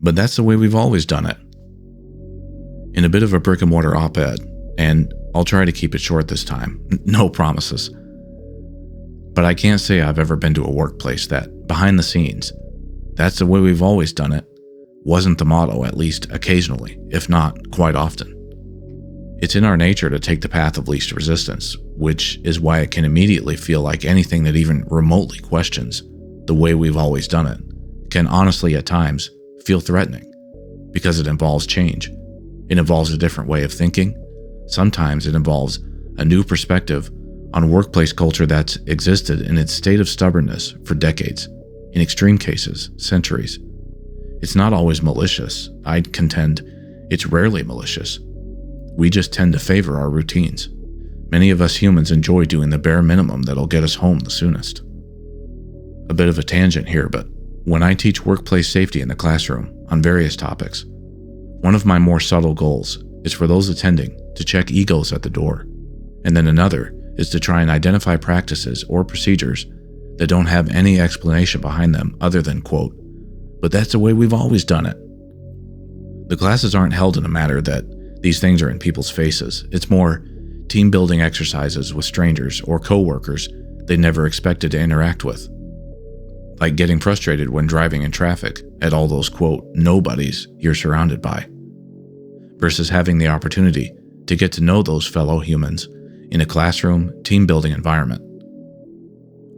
But that's the way we've always done it. In a bit of a brick and mortar op-ed, and I'll try to keep it short this time, no promises. But I can't say I've ever been to a workplace that, behind the scenes, that's the way we've always done it, wasn't the motto, at least occasionally, if not quite often. It's in our nature to take the path of least resistance, which is why it can immediately feel like anything that even remotely questions the way we've always done it can honestly at times feel threatening, because it involves change. It involves a different way of thinking. Sometimes it involves a new perspective on workplace culture that's existed in its state of stubbornness for decades, in extreme cases, centuries. It's not always malicious. I'd contend it's rarely malicious. We just tend to favor our routines. Many of us humans enjoy doing the bare minimum that'll get us home the soonest. A bit of a tangent here, but when I teach workplace safety in the classroom on various topics, one of my more subtle goals is for those attending to check egos at the door, and then another is to try and identify practices or procedures that don't have any explanation behind them other than, quote, "but that's the way we've always done it." The classes aren't held in a manner that these things are in people's faces. It's more team-building exercises with strangers or co-workers they never expected to interact with. Like getting frustrated when driving in traffic at all those, quote, nobodies you're surrounded by, versus having the opportunity to get to know those fellow humans in a classroom, team-building environment.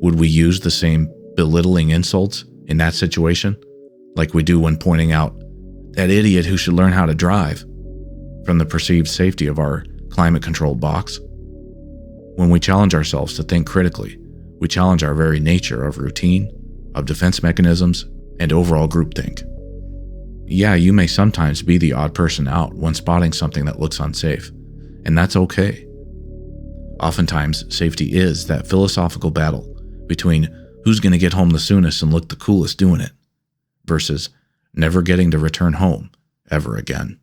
Would we use the same belittling insults in that situation, like we do when pointing out that idiot who should learn how to drive from the perceived safety of our climate-controlled box? When we challenge ourselves to think critically, we challenge our very nature of routine, of defense mechanisms, and overall groupthink. Yeah, you may sometimes be the odd person out when spotting something that looks unsafe, and that's okay. Oftentimes, safety is that philosophical battle between who's going to get home the soonest and look the coolest doing it, versus never getting to return home ever again.